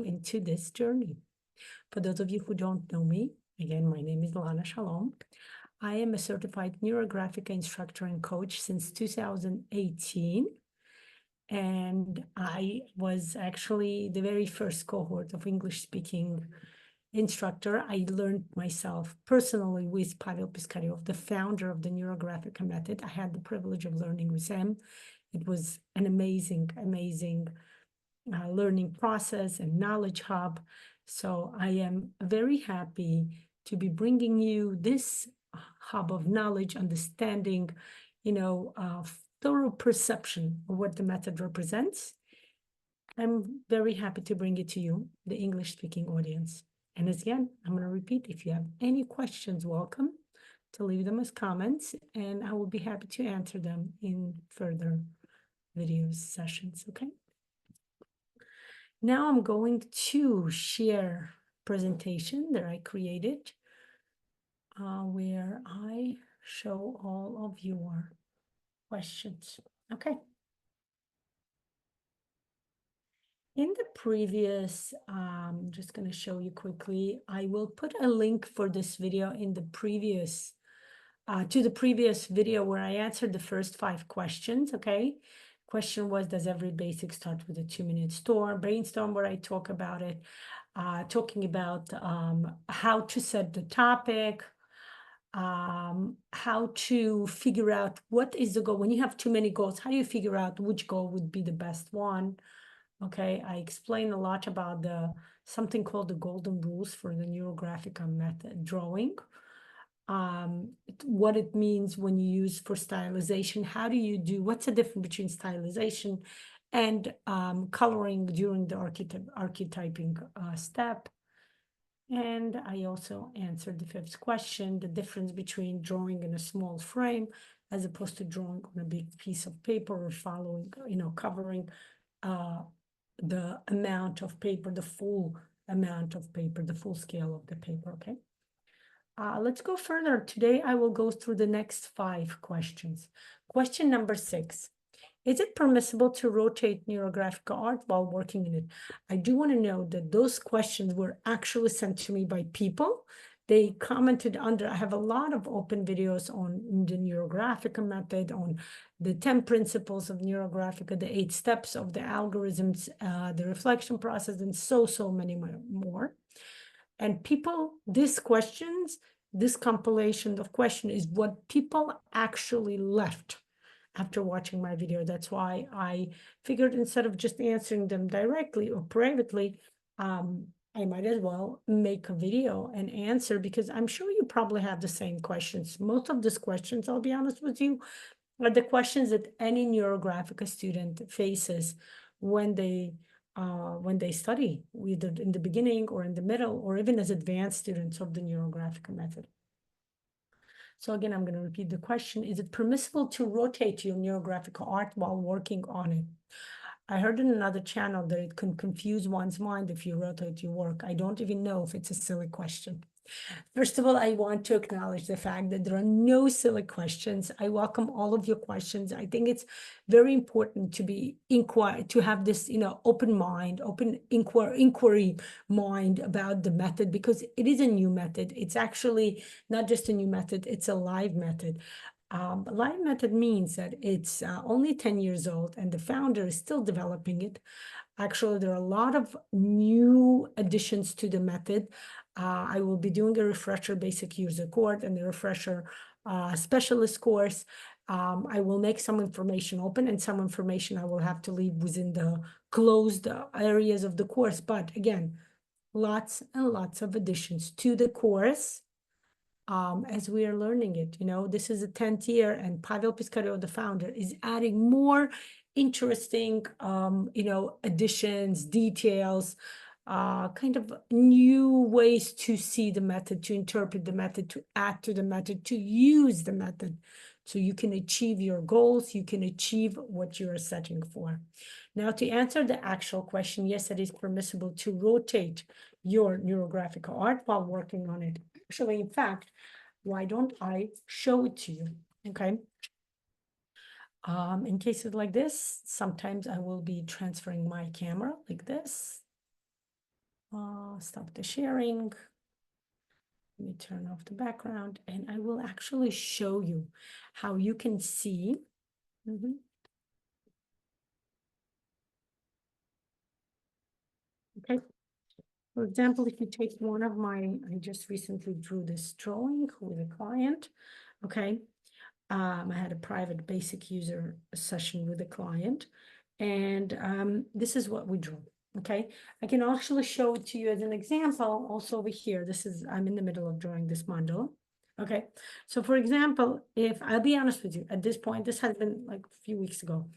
along into this journey. For those of you who don't know me, again, my name is Lana Shalom. I am a certified Neurographica instructor and coach since 2018. And I was actually the very first cohort of English-speaking instructor. I learned myself personally with Pavel Piskaryov, the founder of the Neurographica method. I had the privilege of learning with him. It was an amazing learning process and knowledge hub. So I am very happy to be bringing you this hub of knowledge, understanding, thorough perception of what the method represents. I'm very happy to bring it to you, the English-speaking audience. And again, I'm going to repeat, if you have any questions, welcome to leave them as comments, and I will be happy to answer them in further videos, sessions, okay? Now I'm going to share a presentation that I created where I show all of your questions, okay? In the previous, I'm just going to show you quickly. I will put a link for this video in the previous, to the previous video where I answered the first 5 questions, okay? Question was, does every basic start with a 2-minute brainstorm where I talk about it, talking about how to set the topic, how to figure out what is the goal. When you have too many goals, how do you figure out which goal would be the best one? Okay, I explain a lot about something called the golden rules for the Neurographica method drawing. What it means when you use for stylization, what's the difference between stylization and coloring during the archetyping step. And I also answered the 5th question, the difference between drawing in a small frame as opposed to drawing on a big piece of paper or following, covering the amount of paper, the full amount of paper, the full scale of the paper, okay? Let's go further. Today, I will go through the next 5 questions. Question number 6. Is it permissible to rotate Neurographica art while working in it? I do want to know that those questions were actually sent to me by people. They commented under. I have a lot of open videos on the Neurographica method, on the 10 principles of Neurographica, the 8 steps of the algorithms, the reflection process, and so many more. And people, this compilation of questions is what people actually left after watching my video. That's why I figured instead of just answering them directly or privately, I might as well make a video and answer, because I'm sure you probably have the same questions. Most of these questions, I'll be honest with you, are the questions that any Neurographica student faces when they study, either in the beginning or in the middle, or even as advanced students of the Neurographica method. So again, I'm going to repeat the question. Is it permissible to rotate your Neurographica art while working on it? I heard in another channel that it can confuse one's mind if you rotate your work. I don't even know if it's a silly question. First of all, I want to acknowledge the fact that there are no silly questions. I welcome all of your questions. I think it's very important to have this, open mind, open inquiry mind about the method, because it is a new method. It's actually not just a new method, it's a live method. Live method means that it's only 10 years old and the founder is still developing it. Actually, there are a lot of new additions to the method. I will be doing a refresher basic user course and a refresher specialist course. I will make some information open and some information I will have to leave within the closed areas of the course. But again, lots and lots of additions to the course as we are learning it. This is the 10th year, and Pavel Piskaryov, the founder, is adding more interesting, additions, details, kind of new ways to see the method, to interpret the method, to add to the method, to use the method, so you can achieve your goals, you can achieve what you are setting for. Now, to answer the actual question, yes, it is permissible to rotate your Neurographica art while working on it. Actually, in fact, why don't I show it to you, okay? In cases like this, sometimes I will be transferring my camera like this. stop the sharing. Let me turn off the background, and I will actually show you how you can see. Okay. For example, if you take one of my, I just recently drew this drawing with a client. Okay. I had a private basic user session with a client, and this is what we drew. Okay, I can actually show it to you as an example. Also over here, this is, I'm in the middle of drawing this mandala. Okay, so for example, if I'll be honest with you, at this point, this has been like a few weeks ago.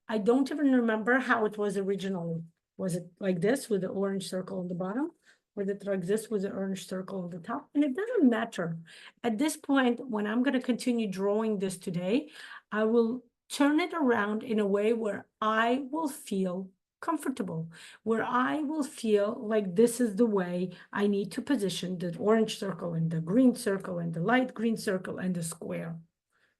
I don't even remember how it was originally. Was it like this with the orange circle on the bottom? Or did it like this with the orange circle on the top? And it doesn't matter. At this point, when I'm going to continue drawing this today, I will turn it around in a way where I will feel comfortable, where I will feel like this is the way I need to position the orange circle and the green circle and the light green circle and the square.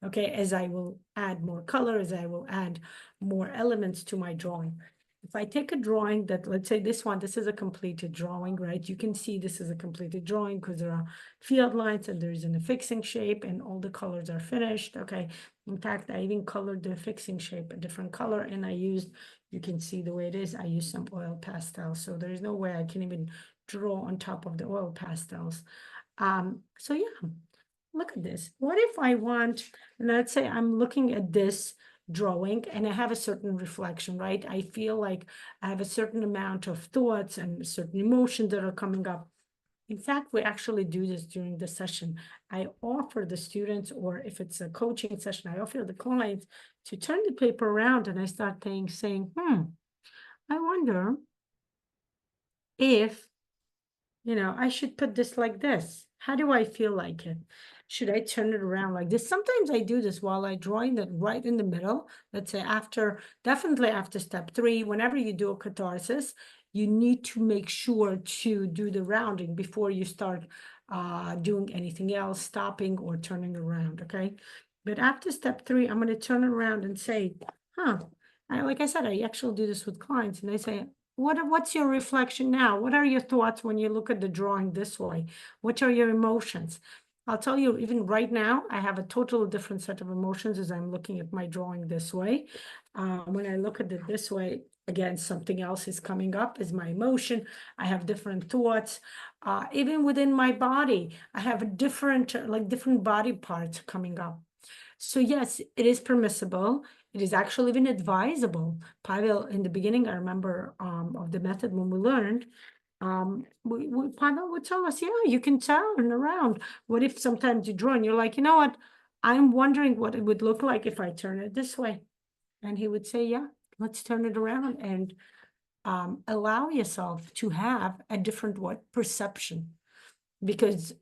Okay, as I will add more color, as I will add more elements to my drawing. If I take a drawing that, let's say this one, this is a completed drawing, right? You can see this is a completed drawing because there are field lines and there is an affixing shape and all the colors are finished. Okay, in fact, I even colored the affixing shape a different color, and I used, you can see the way it is, I used some oil pastels. So there is no way I can even draw on top of the oil pastels. So yeah, look at this. What if I want, and let's say I'm looking at this drawing and I have a certain reflection, right? I feel like I have a certain amount of thoughts and certain emotions that are coming up. In fact, we actually do this during the session. I offer the students, or if it's a coaching session, I offer the clients to turn the paper around, and I start saying, I wonder if, I should put this like this. How do I feel like it? Should I turn it around like this? Sometimes I do this while I drawing that right in the middle. Let's say definitely after step 3, whenever you do a catharsis, you need to make sure to do the rounding before you start doing anything else, stopping or turning around, okay? But after step 3, I'm going to turn it around and say, like I said, I actually do this with clients, and I say, what's your reflection now? What are your thoughts when you look at the drawing this way? What are your emotions? I'll tell you, even right now, I have a totally different set of emotions as I'm looking at my drawing this way. When I look at it this way, again, something else is coming up as my emotion. I have different thoughts. Even within my body, I have a different body parts coming up. So yes, it is permissible. It is actually even advisable. Pavel, in the beginning, I remember of the method when we learned, Pavel would tell us, yeah, you can turn around. What if sometimes you draw and you're like, you know what? I'm wondering what it would look like if I turn it this way. And he would say, yeah, let's turn it around and allow yourself to have a different perception. Because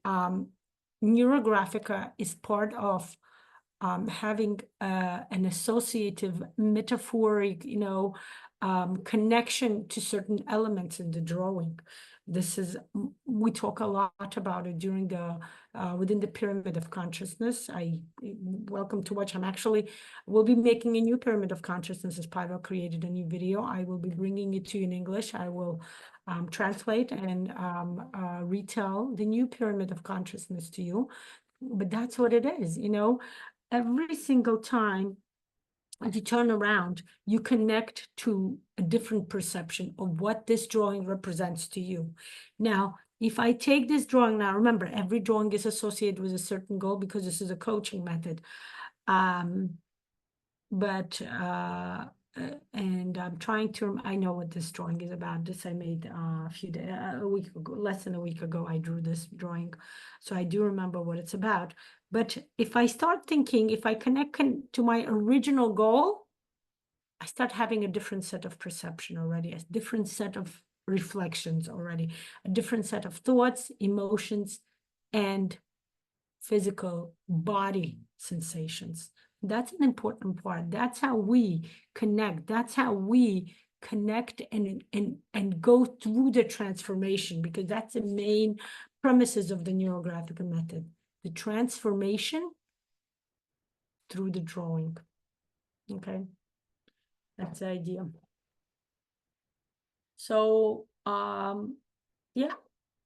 Neurographica is part of having an associative, metaphoric, connection to certain elements in the drawing. We talk a lot about it during within the pyramid of consciousness. Welcome to watch. We'll be making a new pyramid of consciousness as Pavel created a new video. I will be bringing it to you in English. I will translate and retell the new pyramid of consciousness to you. But that's what it is, every single time you turn around, you connect to a different perception of what this drawing represents to you. Now, if I take this drawing, now remember, every drawing is associated with a certain goal because this is a coaching method. And I'm trying to, I know what this drawing is about. This I made a week ago, less than a week ago, I drew this drawing. So I do remember what it's about. But if I start thinking, if I connect to my original goal, I start having a different set of perception already, a different set of reflections already, a different set of thoughts, emotions, and physical body sensations. That's an important part. That's how we connect. That's how we connect and go through the transformation, because that's the main premises of the Neurographica method. The transformation through the drawing. Okay, that's the idea. So yeah,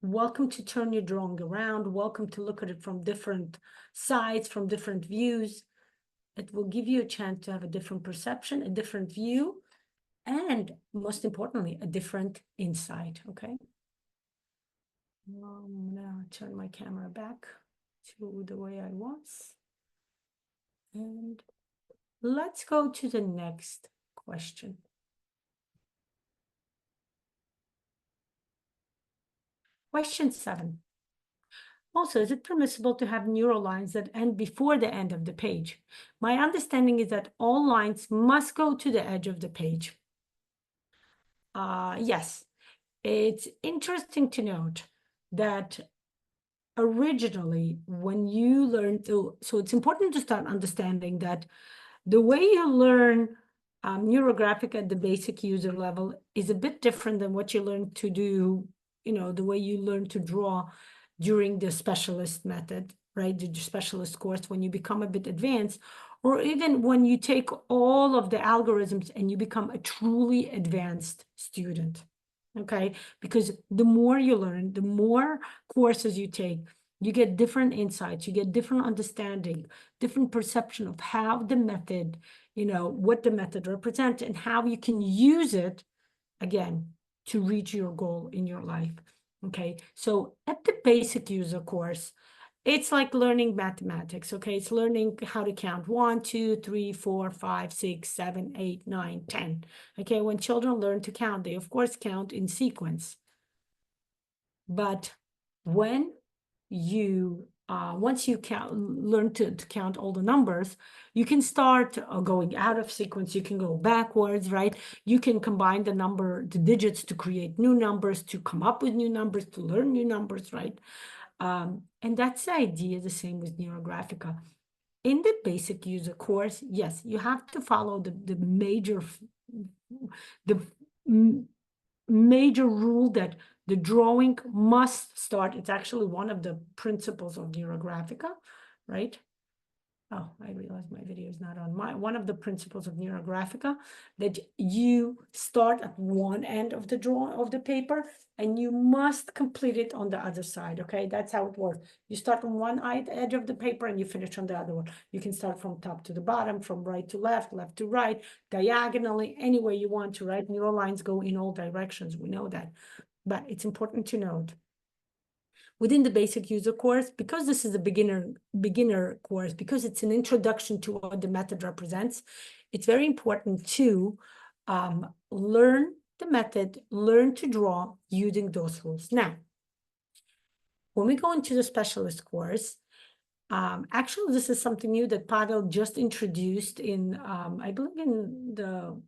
welcome to turn your drawing around. Welcome to look at it from different sides, from different views. It will give you a chance to have a different perception, a different view, and most importantly, a different insight, okay? I'm gonna turn my camera back to the way I was. And let's go to the next question. Question 7. Also, is it permissible to have neural lines that end before the end of the page? My understanding is that all lines must go to the edge of the page. Yes, it's interesting to note that originally when you learn to, so it's important to start understanding that the way you learn Neurographic at the basic user level is a bit different than what you learn to do, the way you learn to draw during the specialist method, right? The specialist course when you become a bit advanced, or even when you take all of the algorithms and you become a truly advanced student, okay? Because the more you learn, the more courses you take, you get different insights, you get different understanding, different perception of how the method, what the method represents and how you can use it, again, to reach your goal in your life. Okay, so at the basic user course, it's like learning mathematics. Okay, it's learning how to count 1, 2, 3, 4, 5, 6, 7, 8, 9, 10. Okay, when children learn to count, they of course count in sequence. But when you once you learn to count all the numbers, you can start going out of sequence. You can go backwards, right? You can combine the digits to create new numbers, to come up with new numbers, to learn new numbers, right? And that's the idea, the same with Neurographica. In the basic user course, yes, you have to follow the major rule that the drawing must start. It's actually one of the principles of Neurographica, right? Oh, I realized my video is not on. One of the principles of Neurographica, that you start at one end of the paper and you must complete it on the other side, okay? That's how it works. You start on one edge of the paper and you finish on the other one. You can start from top to the bottom, from right to left, left to right, diagonally, any way you want to, right? Neural lines go in all directions, we know that. But it's important to note, within the basic user course, because this is a beginner course, because it's an introduction to what the method represents, it's very important to learn the method, learn to draw using those rules. Now, when we go into the specialist course, actually, this is something new that Pavel just introduced in, I believe, in the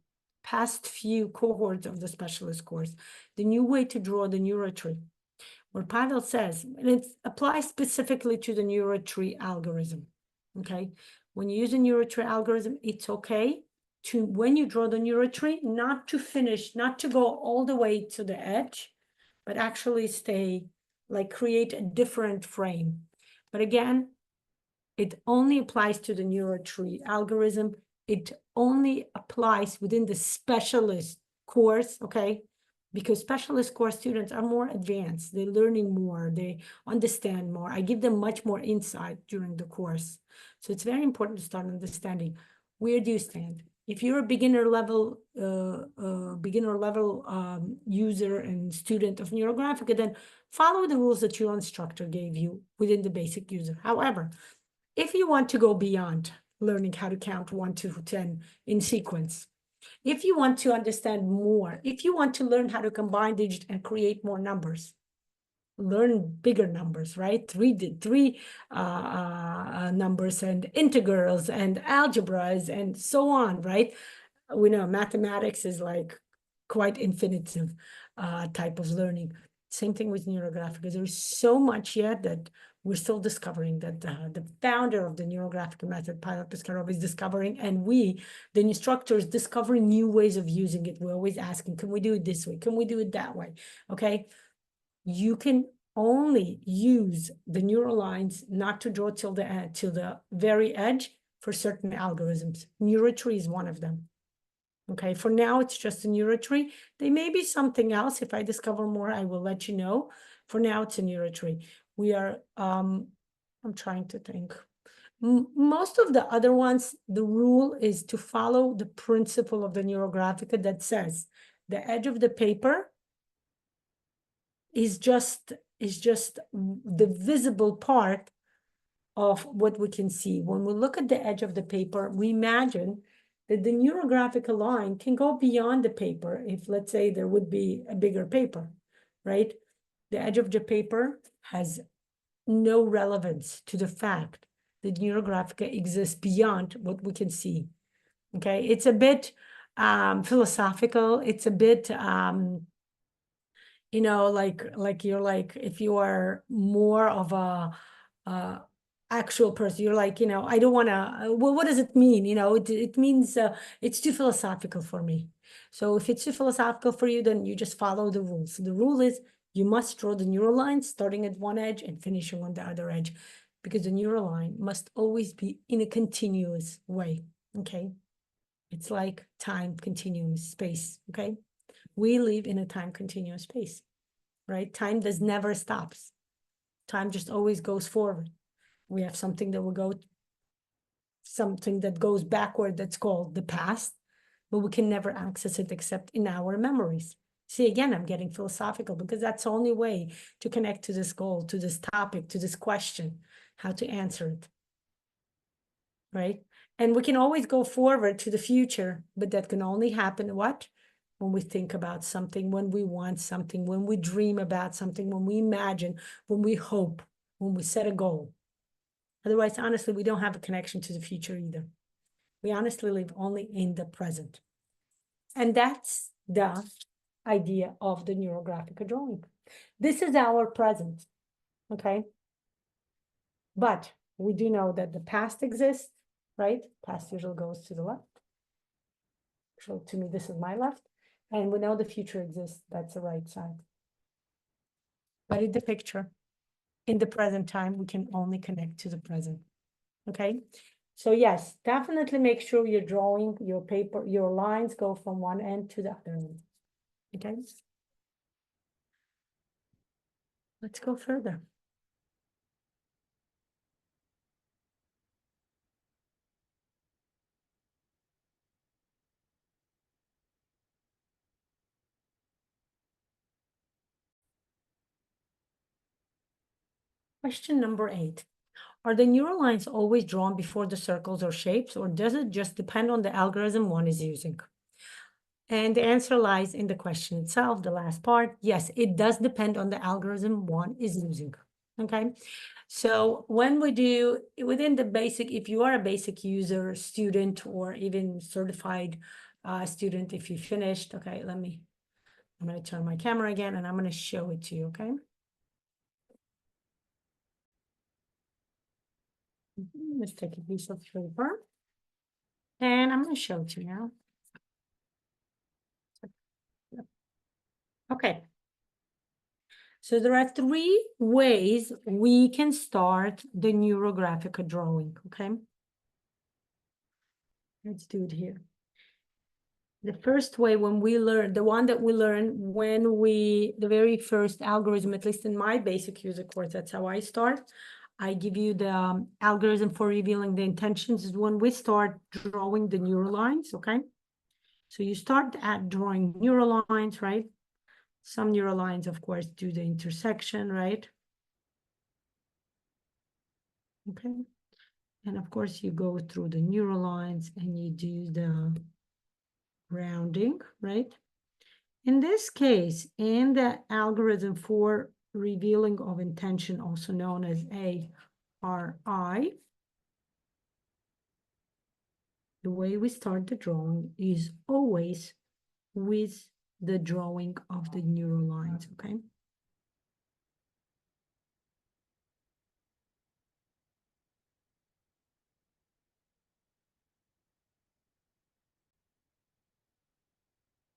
past few cohorts of the specialist course, the new way to draw the neurotree. What Pavel says, and it applies specifically to the neurotree algorithm, okay? When you use a neurotree algorithm, it's okay to, when you draw the neurotree, not to go all the way to the edge, but actually create a different frame. But again, it only applies to the neurotree algorithm. It only applies within the specialist course, okay? Because specialist course students are more advanced. They're learning more. They understand more. I give them much more insight during the course. So it's very important to start understanding, where do you stand? If you're a beginner level user and student of Neurographica, then follow the rules that your instructor gave you within the basic user. However, if you want to go beyond learning how to count 1 to 10 in sequence, if you want to understand more, if you want to learn how to combine digits and create more numbers, learn bigger numbers, right? Three numbers and integrals and algebras and so on, right? We know mathematics is like quite infinitive type of learning. Same thing with Neurographica. There's so much yet that we're still discovering, that the founder of the Neurographica method, Pilot Piskarov, is discovering, and we, the instructors, discovering new ways of using it. We're always asking, can we do it this way? Can we do it that way? Okay. You can only use the neural lines not to draw till the very edge for certain algorithms. Neurotree is one of them. Okay, for now, it's just a neurotree. There may be something else. If I discover more, I will let you know. For now, it's a neurotree. We are, I'm trying to think. Most of the other ones, the rule is to follow the principle of the Neurographica that says the edge of the paper is just the visible part of what we can see. When we look at the edge of the paper, we imagine that the Neurographica line can go beyond the paper if, let's say, there would be a bigger paper, right? The edge of the paper has no relevance to the fact that Neurographica exists beyond what we can see. Okay, it's a bit philosophical. It's a bit like you're like, if you are more of a actual person, you're like, I don't want to, well, what does it mean? It means it's too philosophical for me. So if it's too philosophical for you, then you just follow the rules. So the rule is you must draw the neural line starting at one edge and finishing on the other edge, because the neural line must always be in a continuous way. Okay, it's like time continuum space. Okay, we live in a time continuous space, right? Time does never stops. Time just always goes forward. We have something that goes backward, that's called the past, but we can never access it except in our memories. See, again, I'm getting philosophical because that's the only way to connect to this goal, to this topic, to this question, how to answer it, right? And we can always go forward to the future, but that can only happen what? When we think about something, when we want something, when we dream about something, when we imagine, when we hope, when we set a goal. Otherwise, honestly, we don't have a connection to the future either. We honestly live only in the present. And that's the idea of the neurographic drawing. This is our present, okay? But we do know that the past exists, right? Past usually goes to the left. So to me, this is my left. And we know the future exists, that's the right side. But in the picture, in the present time, we can only connect to the present, okay? So yes, definitely make sure you're drawing your paper, your lines go from one end to the other end, okay? Let's go further. Question number 8. Are the neural lines always drawn before the circles or shapes, or does it just depend on the algorithm one is using? And the answer lies in the question itself, the last part. Yes, it does depend on the algorithm one is using, okay? So when we do within the basic, if you are a basic user, student, or even certified student, if you finished, okay, I'm going to turn my camera again and I'm going to show it to you, okay? Let's take a piece of paper and I'm going to show it to you now. Okay. So there are 3 ways we can start the Neurographica drawing, okay? Let's do it here. The first way, when we learn, the one that we learn when the very first algorithm, at least in my basic user course, that's how I start. I give you the algorithm for revealing the intentions is when we start drawing the neural lines, okay? So you start at drawing neural lines, right? Some neural lines, of course, do the intersection, right? Okay. And of course, you go through the neural lines and you do the rounding, right? In this case, in the algorithm for revealing of intention, also known as ARI, the way we start the drawing is always with the drawing of the neural lines, okay?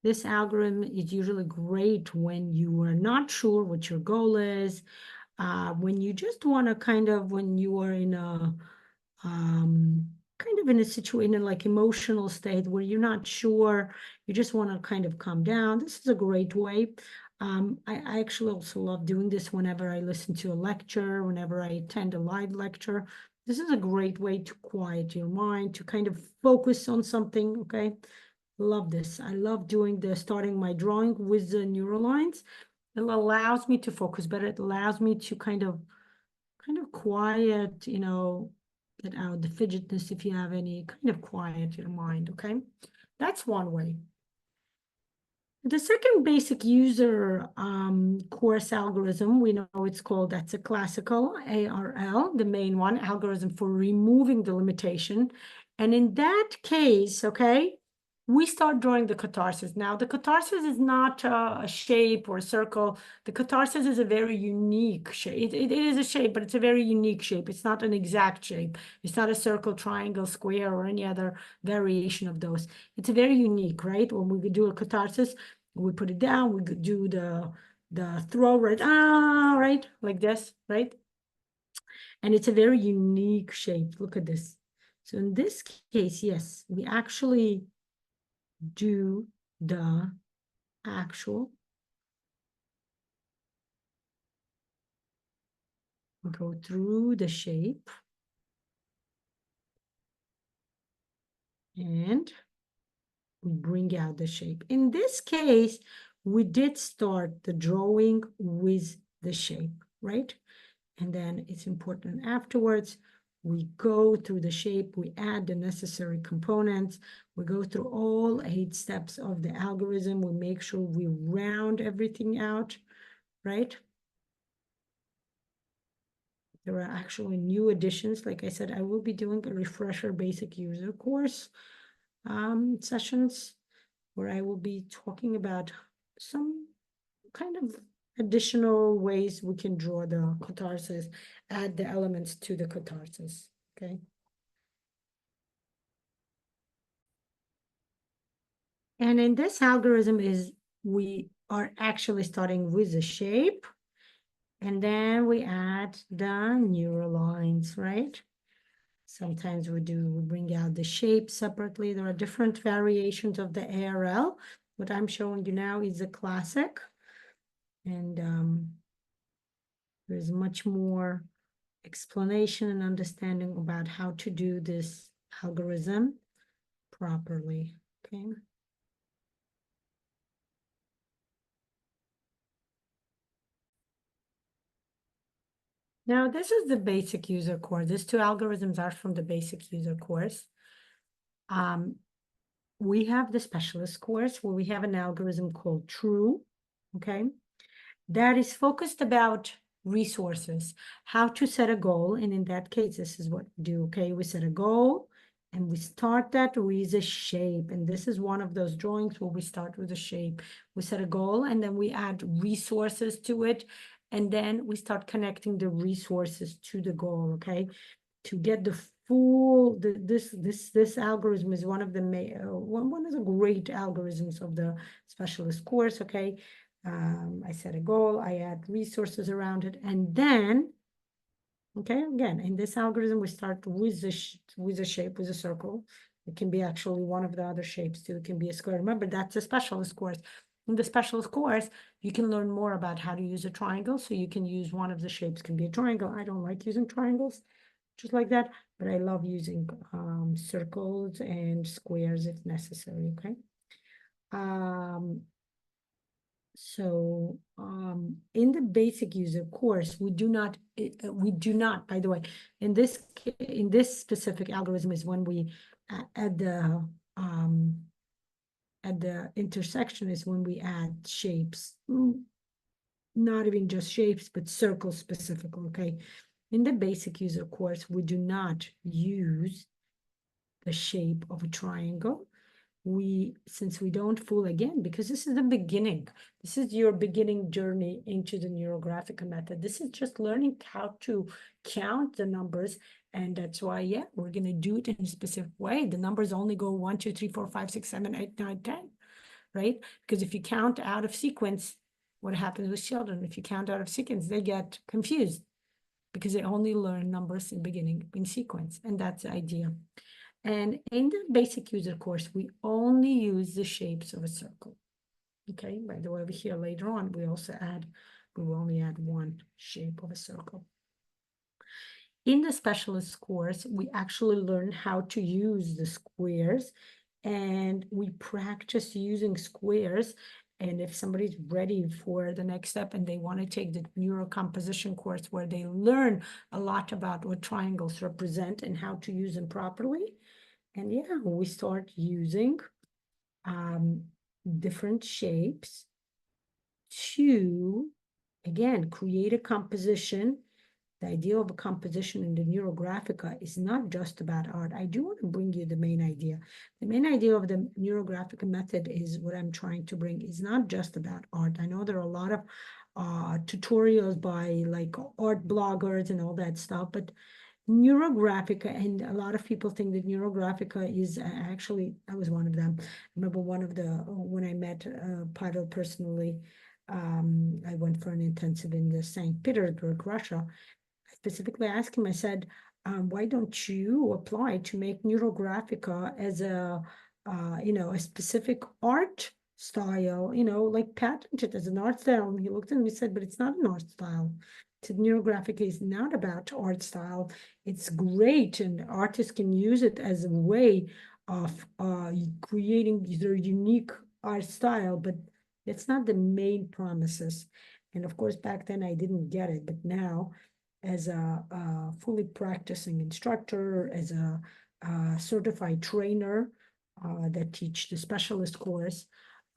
This algorithm is usually great when you are not sure what your goal is, when you just want to kind of, when you are in a kind of in a situation, like emotional state where you're not sure, you just want to kind of calm down, this is a great way. I actually also love doing this whenever I listen to a lecture, whenever I attend a live lecture. This is a great way to quiet your mind, to kind of focus on something, okay? Love this. I love doing starting my drawing with the neural lines. It allows me to focus better. It allows me to kind of quiet, get out the fidgetness if you have any, kind of quiet your mind, okay? That's one way. The second basic user course algorithm, we know it's called, that's a classical ARL, the main one, algorithm for removing the limitation. And in that case, okay, we start drawing the catharsis. Now, the catharsis is not a shape or a circle. The catharsis is a very unique shape. It is a shape, but it's a very unique shape. It's not an exact shape. It's not a circle, triangle, square, or any other variation of those. It's a very unique, right? When we do a catharsis, we put it down, we could do the throw, right? Right, like this, right? And it's a very unique shape. Look at this. So in this case, yes, we actually do the actual, go through the shape, and we bring out the shape. In this case, we did start the drawing with the shape, right? And then it's important afterwards, we go through the shape, we add the necessary components, we go through all 8 steps of the algorithm, we make sure we round everything out, right? There are actually new additions. Like I said, I will be doing a refresher basic user course sessions where I will be talking about some kind of additional ways we can draw the catharsis, add the elements to the catharsis, okay? And in this algorithm we are actually starting with the shape, and then we add the neural lines, right? Sometimes we bring out the shape separately. There are different variations of the ARL. What I'm showing you now is a classic, and there's much more explanation and understanding about how to do this algorithm properly, okay? Now, this is the basic user course. These 2 algorithms are from the basic user course. We have the specialist course where we have an algorithm called True, okay? That is focused about resources, how to set a goal. And in that case, this is what we do, okay? We set a goal and we start that with a shape. And this is one of those drawings where we start with a shape. We set a goal and then we add resources to it. And then we start connecting the resources to the goal, okay? To get the full, this algorithm is one of the one of the great algorithms of the specialist course, okay? I set a goal, I add resources around it, and then, okay, again, in this algorithm, we start with the shape, with a circle. It can be actually one of the other shapes too. It can be a square. Remember, that's a specialist course. In the specialist course, you can learn more about how to use a triangle. So you can use one of the shapes, can be a triangle. I don't like using triangles just like that, but I love using circles and squares if necessary, okay? So in the basic user course, we do not, by the way, in this specific algorithm is when we at the intersection is when we add shapes, not even just shapes, but circles specifically, okay? In the basic user course, we do not use the shape of a triangle. Since we don't fool again, because this is the beginning. This is your beginning journey into the Neurographica method. This is just learning how to count the numbers. And that's why, yeah, we're going to do it in a specific way. The numbers only go 1, 2, 3, 4, 5, 6, 7, 8, 9, 10, right? Because if you count out of sequence, what happens with children? If you count out of sequence, they get confused because they only learn numbers in beginning in sequence. And that's the idea. And in the basic user course, we only use the shapes of a circle. Okay, by the way, over here later on, we will only add one shape of a circle. In the specialist course, we actually learn how to use the squares, and we practice using squares. And if somebody's ready for the next step and they want to take the neurocomposition course where they learn a lot about what triangles represent and how to use them properly, and yeah, we start using different shapes to, again, create a composition. The idea of a composition in the Neurographica is not just about art. I do want to bring you the main idea. The main idea of the Neurographica method is what I'm trying to bring is not just about art. I know there are a lot of tutorials by like art bloggers and all that stuff, but Neurographica, and a lot of people think that Neurographica is actually, I was one of them. I remember when I met Pavel personally, I went for an intensive in the St. Petersburg, Russia. I specifically asked him, I said, why don't you apply to make Neurographica as a specific art style, like patented as an art style? And he looked at me and said, but it's not an art style. Said Neurographica is not about art style. It's great, and artists can use it as a way of creating their unique art style, but it's not the main promises. And of course, back then I didn't get it, but now, as a fully practicing instructor, as a certified trainer that teach the specialist course,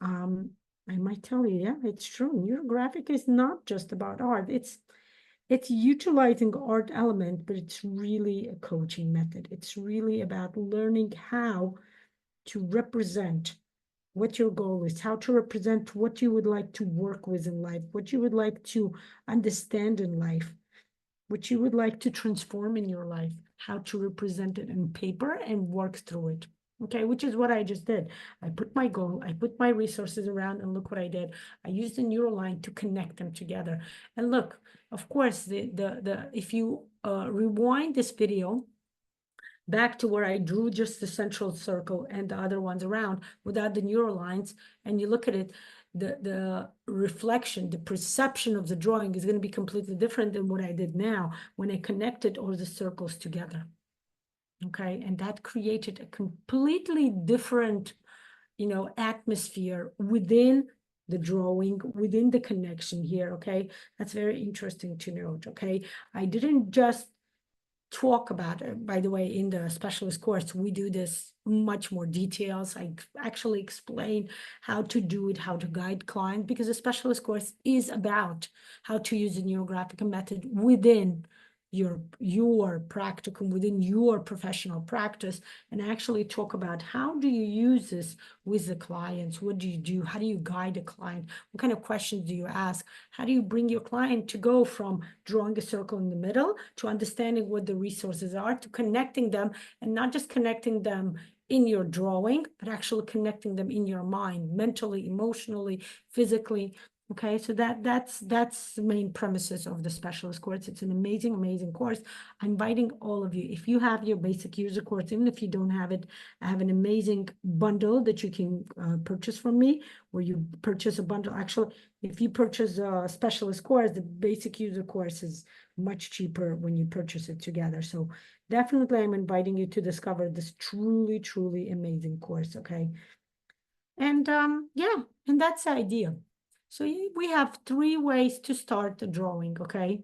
I might tell you, yeah, it's true. Neurographic is not just about art. It's utilizing art element, but it's really a coaching method. It's really about learning how to represent what your goal is, how to represent what you would like to work with in life, what you would like to understand in life, what you would like to transform in your life, how to represent it in paper and work through it. Okay, which is what I just did. I put my goal, I put my resources around, and look what I did. I used the neural line to connect them together. And look, of course, if you rewind this video back to where I drew just the central circle and the other ones around without the neural lines, and you look at it, the reflection, the perception of the drawing is going to be completely different than what I did now when I connected all the circles together. Okay, and that created a completely different, atmosphere within the drawing, within the connection here. Okay, that's very interesting to note. Okay, I didn't just talk about it. By the way, in the specialist course, we do this much more details. I actually explain how to do it, how to guide clients, because the specialist course is about how to use the Neurographica method within your practicum, within your professional practice, and actually talk about how do you use this with the clients? What do you do? How do you guide a client? What kind of questions do you ask? How do you bring your client to go from drawing a circle in the middle to understanding what the resources are, to connecting them, and not just connecting them in your drawing, but actually connecting them in your mind, mentally, emotionally, physically. Okay, so that's the main premises of the specialist course. It's an amazing course. I'm inviting all of you. If you have your basic user course, even if you don't have it, I have an amazing bundle that you can purchase from me, where you purchase a bundle. Actually, if you purchase a specialist course, the basic user course is much cheaper when you purchase it together. So definitely I'm inviting you to discover this truly amazing course. Okay, and yeah, and that's the idea. So we have 3 ways to start the drawing. Okay,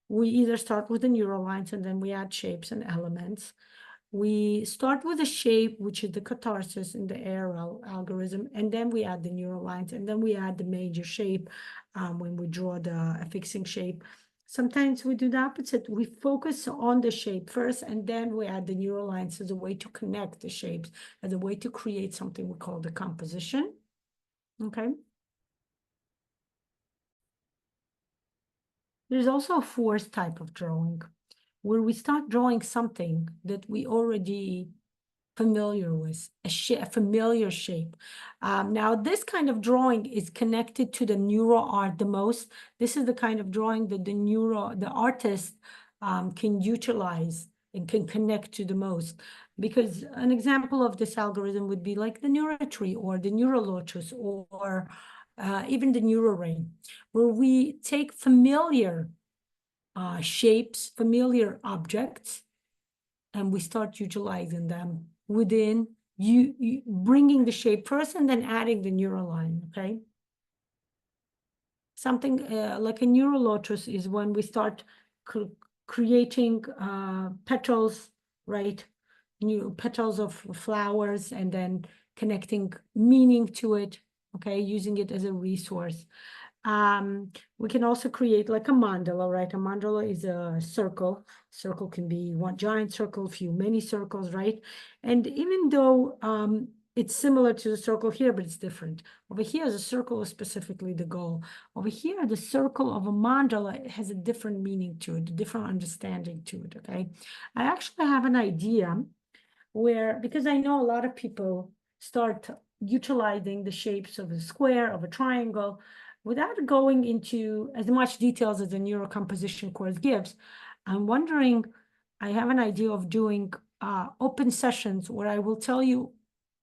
we either start with the neural lines and then we add shapes and elements. We start with a shape, which is the catharsis in the ARL algorithm, and then we add the neural lines, and then we add the major shape when we draw the affixing shape. Sometimes we do the opposite. We focus on the shape first, and then we add the neural lines as a way to connect the shapes, as a way to create something we call the composition. Okay. There's also a 4th type of drawing, where we start drawing something that we already familiar with, a familiar shape. Now, this kind of drawing is connected to the neuro art the most. This is the kind of drawing that the artist can utilize and can connect to the most. Because an example of this algorithm would be like the neurotree or the neurolotus or even the neurorain, where we take familiar shapes, familiar objects, and we start utilizing them within you bringing the shape first and then adding the neural line, okay? Something like a neurolotus is when we start creating petals, right? New petals of flowers and then connecting meaning to it, okay? Using it as a resource. We can also create like a mandala, right? A mandala is a circle. Circle can be one giant circle, few many circles, right? And even though it's similar to the circle here, but it's different. Over here, the circle is specifically the goal. Over here, the circle of a mandala has a different meaning to it, a different understanding to it, okay? I actually have an idea where, because I know a lot of people start utilizing the shapes of a square, of a triangle, without going into as much details as the neurocomposition course gives. I'm wondering, I have an idea of doing open sessions where I will tell you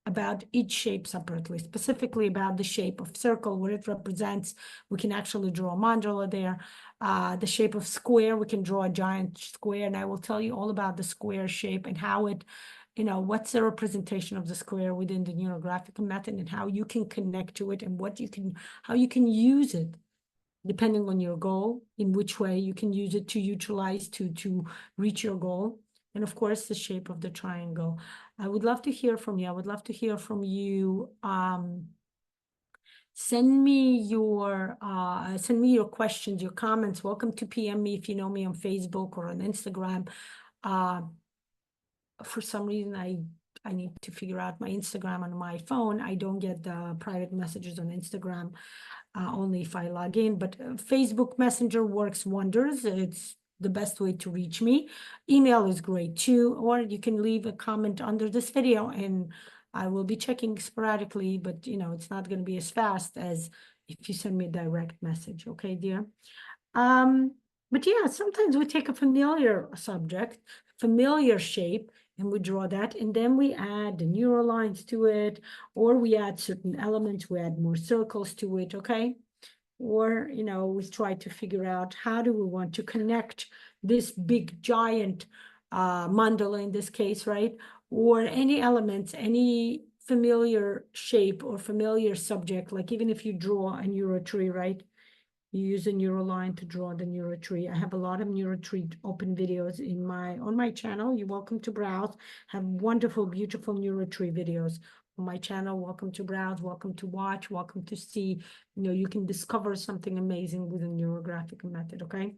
about each shape separately, specifically about the shape of circle, what it represents. We can actually draw a mandala there. The shape of square, we can draw a giant square, and I will tell you all about the square shape and how it, what's the representation of the square within the neurographic method and how you can connect to it and how you can use it depending on your goal, in which way you can use it to utilize to reach your goal. And of course, the shape of the triangle. I would love to hear from you. I would love to hear from you. Send me your questions, your comments. Welcome to PM me if you know me on Facebook or on Instagram. For some reason, I need to figure out my Instagram on my phone. I don't get the private messages on Instagram, only if I log in. But Facebook Messenger works wonders. It's the best way to reach me. Email is great too, or you can leave a comment under this video and I will be checking sporadically, but it's not going to be as fast as if you send me a direct message. Okay, dear? But yeah, sometimes we take a familiar subject, familiar shape, and we draw that, and then we add the neural lines to it, or we add certain elements, we add more circles to it, okay? Or, we try to figure out how do we want to connect this big giant mandala in this case, right? Or any elements, any familiar shape or familiar subject, like even if you draw a neurotree, right? You use a neural line to draw the neurotree. I have a lot of neurotree open videos on my channel. You're welcome to browse. Have wonderful, beautiful neurotree videos on my channel. Welcome to browse, welcome to watch, welcome to see. You can discover something amazing with a neurographic method, okay?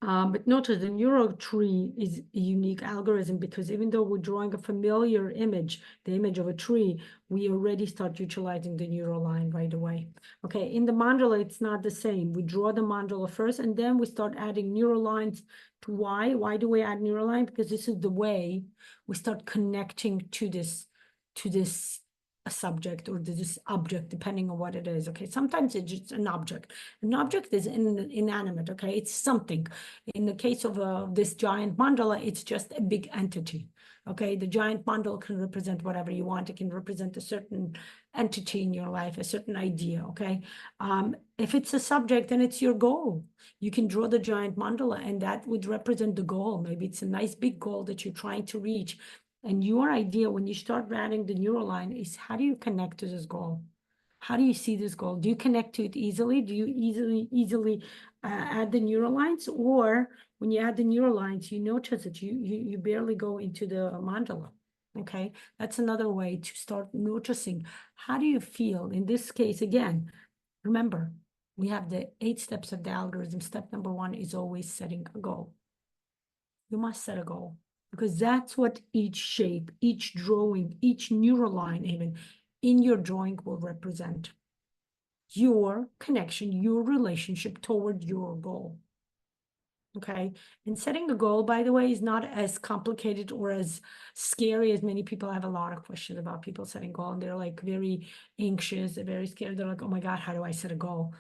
But notice the neurotree is a unique algorithm because even though we're drawing a familiar image, the image of a tree, we already start utilizing the neural line right away. Okay, in the mandala, it's not the same. We draw the mandala first, and then we start adding neural lines to why. Why do we add neural line? Because this is the way we start connecting to this a subject or this object, depending on what it is. Okay, sometimes it's just an object. An object is inanimate. Okay, it's something. In the case of this giant mandala, it's just a big entity. Okay, the giant mandala can represent whatever you want. It can represent a certain entity in your life, a certain idea. Okay, if it's a subject, then it's your goal. You can draw the giant mandala, and that would represent the goal. Maybe it's a nice big goal that you're trying to reach. And your idea when you start writing the neural line is how do you connect to this goal? How do you see this goal? Do you connect to it easily? Do you easily add the neural lines? Or when you add the neural lines, you notice that you barely go into the mandala. Okay, that's another way to start noticing. How do you feel? In this case, again, remember, we have the 8 steps of the algorithm. Step number 1 is always setting a goal. You must set a goal because that's what each shape, each drawing, each neural line even in your drawing will represent. Your connection, your relationship toward your goal. Okay, and setting a goal, by the way, is not as complicated or as scary as many people. I have a lot of questions about people setting goal, and they're like very anxious, they're very scared. They're like, oh my God, how do I set a goal?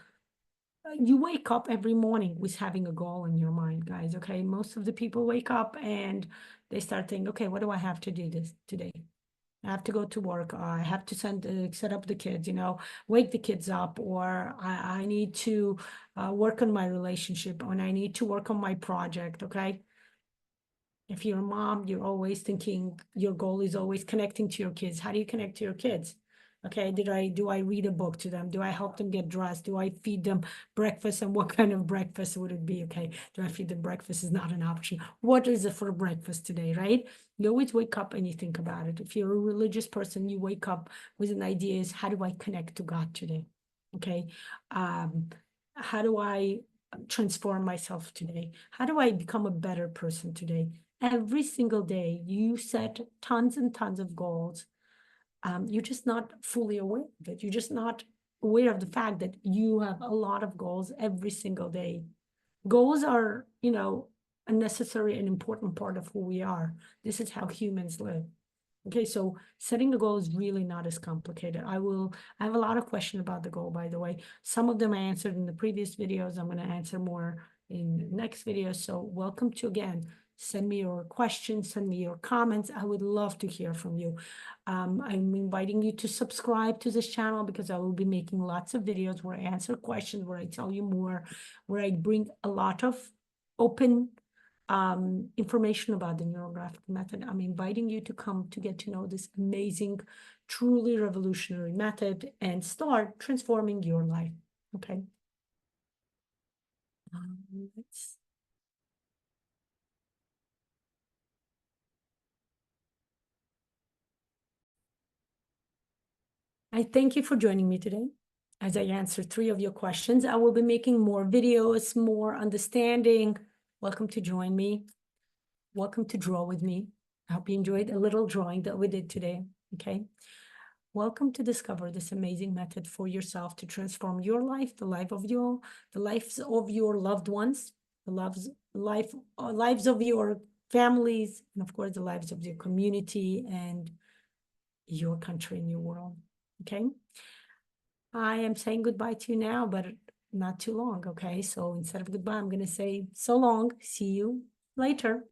You wake up every morning with having a goal in your mind, guys. Okay, most of the people wake up and they start thinking, okay, what do I have to do this today? I have to go to work. I have to set up the kids, wake the kids up, or I need to work on my relationship, and I need to work on my project. Okay. If you're a mom, you're always thinking your goal is always connecting to your kids. How do you connect to your kids? Okay, do I read a book to them? Do I help them get dressed? Do I feed them breakfast? And what kind of breakfast would it be? Okay, do I feed them breakfast is not an option. What is it for breakfast today, right? You always wake up and you think about it. If you're a religious person, you wake up with an idea is how do I connect to God today? Okay. Um, how do I transform myself today? How do I become a better person today? Every single day, you set tons and tons of goals. You're just not fully aware of it. You're just not aware of the fact that you have a lot of goals every single day. Goals are, a necessary and important part of who we are. This is how humans live. Okay, so setting the goal is really not as complicated. I have a lot of questions about the goal, by the way. Some of them I answered in the previous videos. I'm going to answer more in the next video. So welcome to again. Send me your questions, send me your comments. I would love to hear from you. I'm inviting you to subscribe to this channel because I will be making lots of videos where I answer questions, where I tell you more, where I bring a lot of open information about the neurographic method. I'm inviting you to come to get to know this amazing, truly revolutionary method and start transforming your life. Okay. Let's I thank you for joining me today. As I answer 3 of your questions, I will be making more videos, more understanding. Welcome to join me. Welcome to draw with me. I hope you enjoyed a little drawing that we did today. Okay. Welcome to discover this amazing method for yourself to transform your life, the lives of your loved ones, lives of your families, and of course the lives of your community and your country and your world. Okay. I am saying goodbye to you now, but not too long. Okay. So instead of goodbye, I'm going to say so long. See you later.